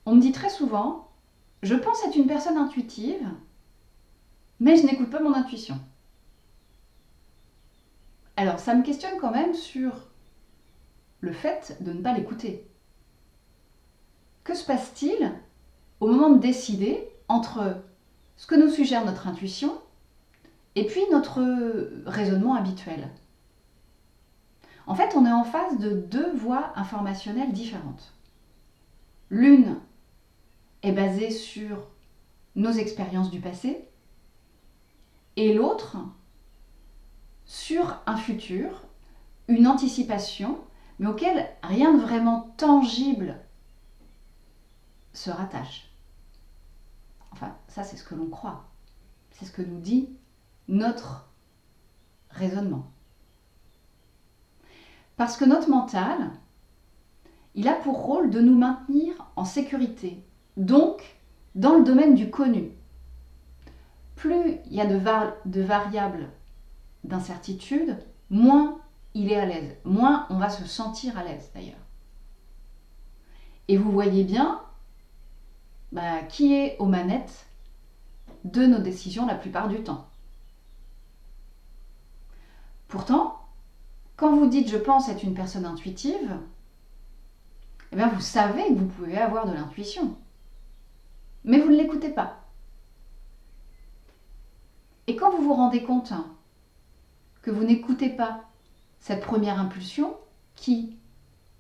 On me dit très souvent, je pense être une personne intuitive, mais je n'écoute pas mon intuition. Alors, ça me questionne quand même sur le fait de ne pas l'écouter. Que se passe-t-il au moment de décider entre ce que nous suggère notre intuition et puis notre raisonnement habituel? En fait, on est en face de deux voies informationnelles différentes. L'une est basée sur nos expériences du passé et l'autre sur un futur, une anticipation, mais auquel rien de vraiment tangible se rattache. Enfin, ça c'est ce que l'on croit. C'est ce que nous dit notre raisonnement. Parce que notre mental, il a pour rôle de nous maintenir en sécurité, donc dans le domaine du connu. Plus il y a de variables d'incertitude, moins il est à l'aise, moins on va se sentir à l'aise d'ailleurs. Et vous voyez bien qui est aux manettes de nos décisions la plupart du temps. Pourtant, quand vous dites je pense être une personne intuitive, eh bien vous savez que vous pouvez avoir de l'intuition, mais vous ne l'écoutez pas. Et quand vous vous rendez compte que vous n'écoutez pas cette première impulsion qui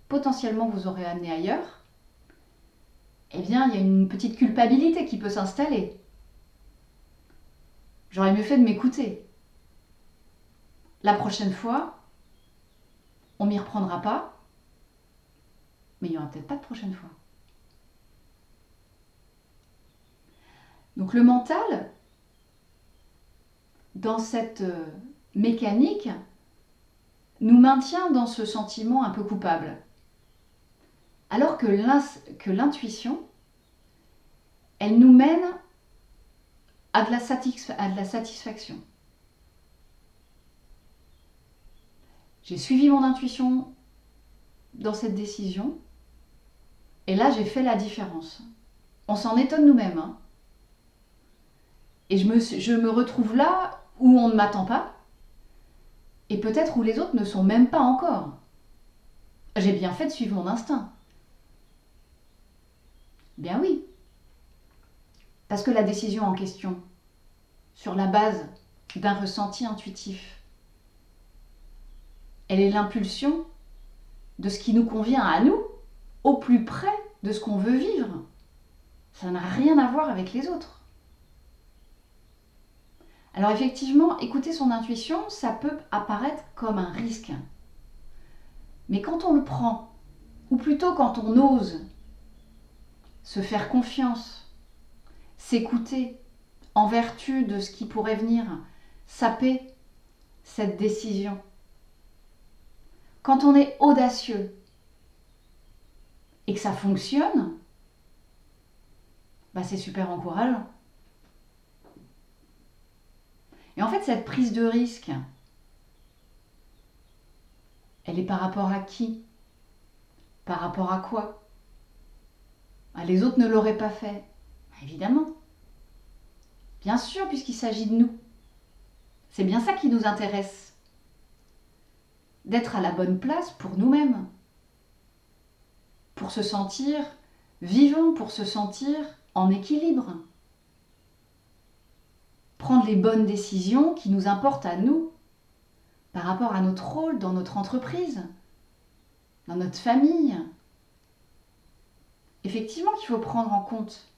potentiellement vous aurait amené ailleurs, eh bien il y a une petite culpabilité qui peut s'installer. J'aurais mieux fait de m'écouter. La prochaine fois, on m'y reprendra pas, mais il n'y aura peut-être pas de prochaine fois. Donc le mental, dans cette mécanique, nous maintient dans ce sentiment un peu coupable. Alors que l'intuition, elle nous mène à de la satisfaction. J'ai suivi mon intuition dans cette décision, et là j'ai fait la différence. On s'en étonne nous-mêmes. Et je me retrouve là où on ne m'attend pas, et peut-être où les autres ne sont même pas encore. J'ai bien fait de suivre mon instinct. Bien oui. Parce que la décision en question, sur la base d'un ressenti intuitif, elle est l'impulsion de ce qui nous convient à nous, au plus près de ce qu'on veut vivre. Ça n'a rien à voir avec les autres. Alors effectivement, écouter son intuition, ça peut apparaître comme un risque. Mais quand on le prend, ou plutôt quand on ose se faire confiance, s'écouter en vertu de ce qui pourrait venir saper cette décision, quand on est audacieux et que ça fonctionne, c'est super encourageant. Et en fait, cette prise de risque, elle est par rapport à qui? Par rapport à quoi? Les autres ne l'auraient pas fait. Évidemment. Bien sûr, puisqu'il s'agit de nous. C'est bien ça qui nous intéresse. D'être à la bonne place pour nous-mêmes. Pour se sentir vivant, pour se sentir en équilibre. Prendre les bonnes décisions qui nous importent à nous, par rapport à notre rôle dans notre entreprise, dans notre famille. Effectivement qu'il faut prendre en compte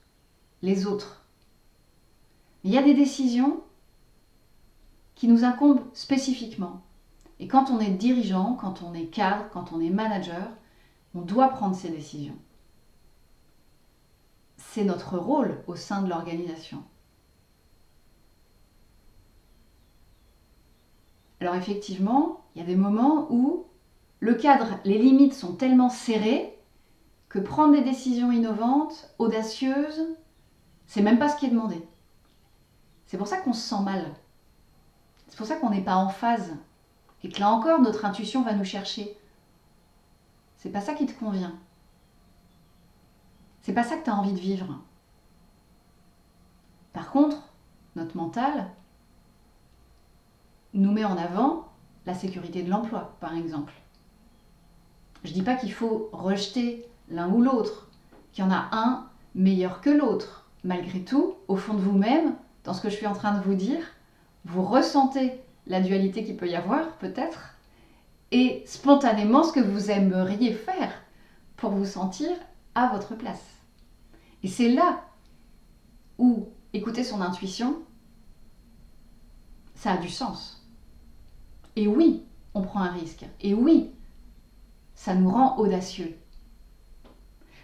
les autres. Mais il y a des décisions qui nous incombent spécifiquement. Et quand on est dirigeant, quand on est cadre, quand on est manager, on doit prendre ces décisions. C'est notre rôle au sein de l'organisation. Alors effectivement, il y a des moments où le cadre, les limites sont tellement serrées que prendre des décisions innovantes, audacieuses, c'est même pas ce qui est demandé. C'est pour ça qu'on se sent mal. C'est pour ça qu'on n'est pas en phase. Et que là encore, notre intuition va nous chercher. C'est pas ça qui te convient. C'est pas ça que tu as envie de vivre. Par contre, notre mental nous met en avant la sécurité de l'emploi, par exemple. Je ne dis pas qu'il faut rejeter l'un ou l'autre, qu'il y en a un meilleur que l'autre. Malgré tout, au fond de vous-même, dans ce que je suis en train de vous dire, vous ressentez la dualité qu'il peut y avoir, peut-être, et spontanément ce que vous aimeriez faire pour vous sentir à votre place. Et c'est là où écouter son intuition, ça a du sens. Et oui, on prend un risque. Et oui, ça nous rend audacieux.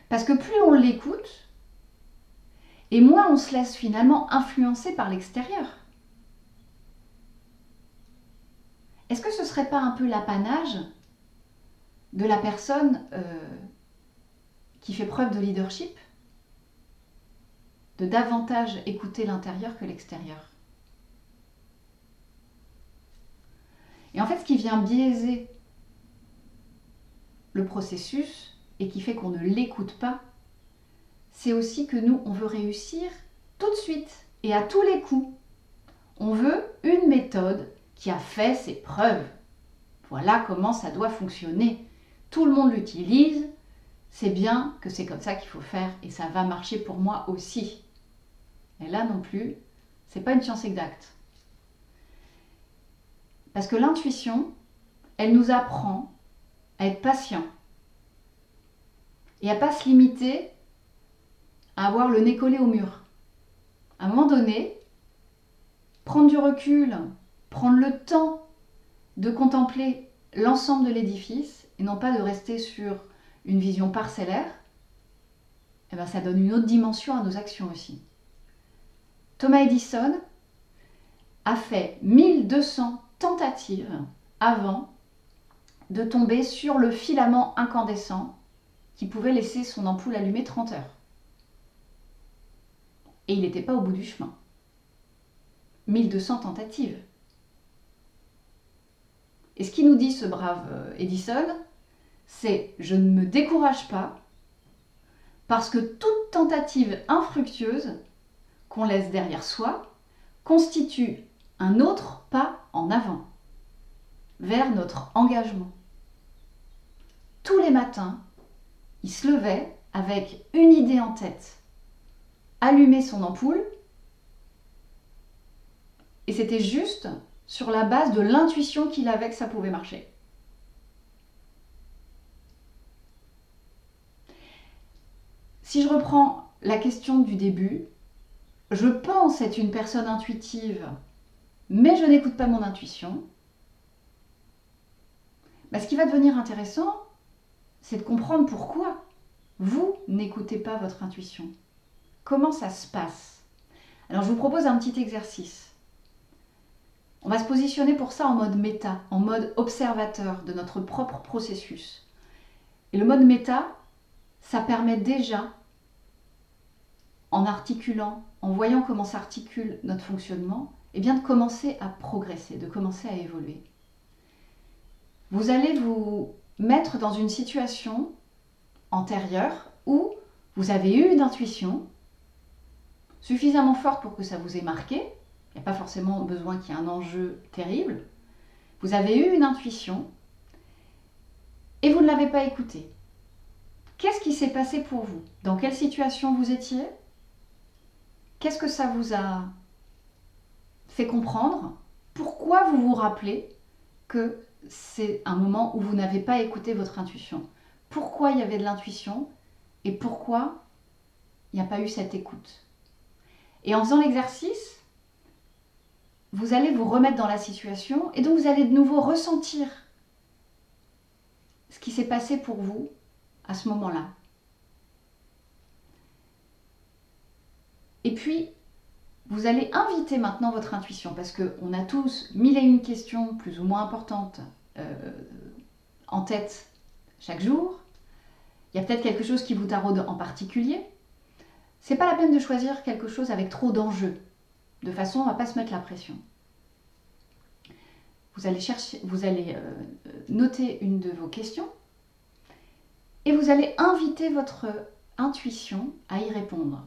Parce que plus on l'écoute, et moins on se laisse finalement influencer par l'extérieur. Est-ce que ce ne serait pas un peu l'apanage de la personne qui fait preuve de leadership, de davantage écouter l'intérieur que l'extérieur? Et en fait, ce qui vient biaiser le processus et qui fait qu'on ne l'écoute pas, c'est aussi que nous, on veut réussir tout de suite et à tous les coups. On veut une méthode qui a fait ses preuves. Voilà comment ça doit fonctionner. Tout le monde l'utilise, c'est bien que c'est comme ça qu'il faut faire et ça va marcher pour moi aussi. Et là non plus, c'est pas une science exacte. Parce que l'intuition, elle nous apprend à être patient et à ne pas se limiter à avoir le nez collé au mur. À un moment donné, prendre du recul, prendre le temps de contempler l'ensemble de l'édifice et non pas de rester sur une vision parcellaire, eh ben ça donne une autre dimension à nos actions aussi. Thomas Edison a fait 1200 tentatives avant de tomber sur le filament incandescent qui pouvait laisser son ampoule allumée 30 heures. Et il n'était pas au bout du chemin. 1200 tentatives. Et ce qu'il nous dit ce brave Edison, c'est « je ne me décourage pas parce que toute tentative infructueuse qu'on laisse derrière soi constitue un autre pas en avant vers notre engagement ». Tous les matins, il se levait avec une idée en tête, allumer son ampoule, et c'était juste sur la base de l'intuition qu'il avait que ça pouvait marcher. Si je reprends la question du début, je pense être une personne intuitive, mais je n'écoute pas mon intuition. Ce qui va devenir intéressant, c'est de comprendre pourquoi vous n'écoutez pas votre intuition. Comment ça se passe? Alors je vous propose un petit exercice. On va se positionner pour ça en mode méta, en mode observateur de notre propre processus. Et le mode méta, ça permet déjà, en articulant, en voyant comment s'articule notre fonctionnement, eh bien de commencer à progresser, de commencer à évoluer. Vous allez vous mettre dans une situation antérieure où vous avez eu une intuition suffisamment forte pour que ça vous ait marqué. Il n'y a pas forcément besoin qu'il y ait un enjeu terrible. Vous avez eu une intuition et vous ne l'avez pas écoutée. Qu'est-ce qui s'est passé pour vous? Dans quelle situation vous étiez? Qu'est-ce que ça vous a fait comprendre? Pourquoi vous vous rappelez que c'est un moment où vous n'avez pas écouté votre intuition? Pourquoi il y avait de l'intuition et pourquoi il n'y a pas eu cette écoute? Et en faisant l'exercice, vous allez vous remettre dans la situation et donc vous allez de nouveau ressentir ce qui s'est passé pour vous à ce moment-là. Et puis, vous allez inviter maintenant votre intuition parce qu'on a tous 1001 questions plus ou moins importantes en tête chaque jour. Il y a peut-être quelque chose qui vous taraude en particulier. C'est pas la peine de choisir quelque chose avec trop d'enjeux. De façon, on ne va pas se mettre la pression. Vous allez noter une de vos questions et vous allez inviter votre intuition à y répondre.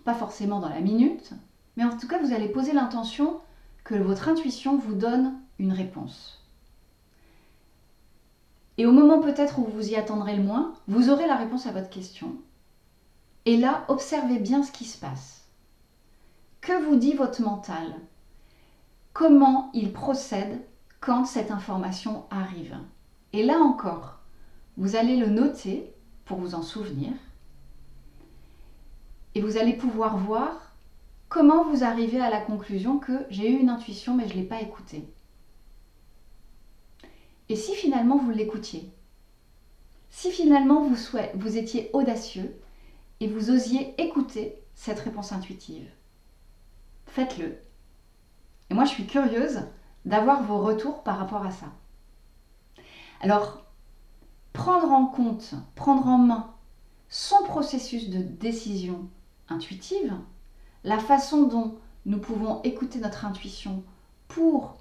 Pas forcément dans la minute, mais en tout cas, vous allez poser l'intention que votre intuition vous donne une réponse. Et au moment peut-être où vous y attendrez le moins, vous aurez la réponse à votre question. Et là, observez bien ce qui se passe. Que vous dit votre mental? Comment il procède quand cette information arrive? Et là encore, vous allez le noter pour vous en souvenir. Et vous allez pouvoir voir comment vous arrivez à la conclusion que j'ai eu une intuition mais je ne l'ai pas écoutée. Et si finalement vous l'écoutiez? Si finalement vous étiez audacieux et vous osiez écouter cette réponse intuitive? Faites-le. Et moi je suis curieuse d'avoir vos retours par rapport à ça. Alors, prendre en main son processus de décision intuitive, la façon dont nous pouvons écouter notre intuition pour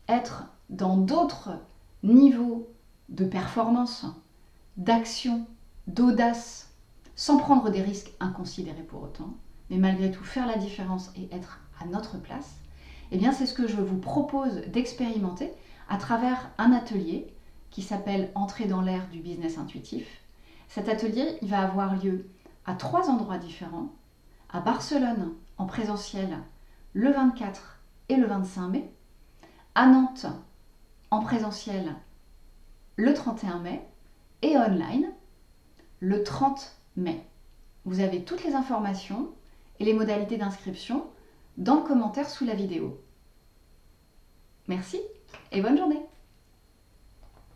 être dans d'autres niveaux de performance, d'action, d'audace, sans prendre des risques inconsidérés pour autant, mais malgré tout faire la différence et être à notre place, eh bien c'est ce que je vous propose d'expérimenter à travers un atelier qui s'appelle Entrer dans l'ère du business intuitif. Cet atelier, il va avoir lieu à 3 endroits différents, à Barcelone en présentiel le 24 et le 25 mai, à Nantes en présentiel le 31 mai et online le 30 mai. Vous avez toutes les informations et les modalités d'inscription dans le commentaire sous la vidéo. Merci et bonne journée!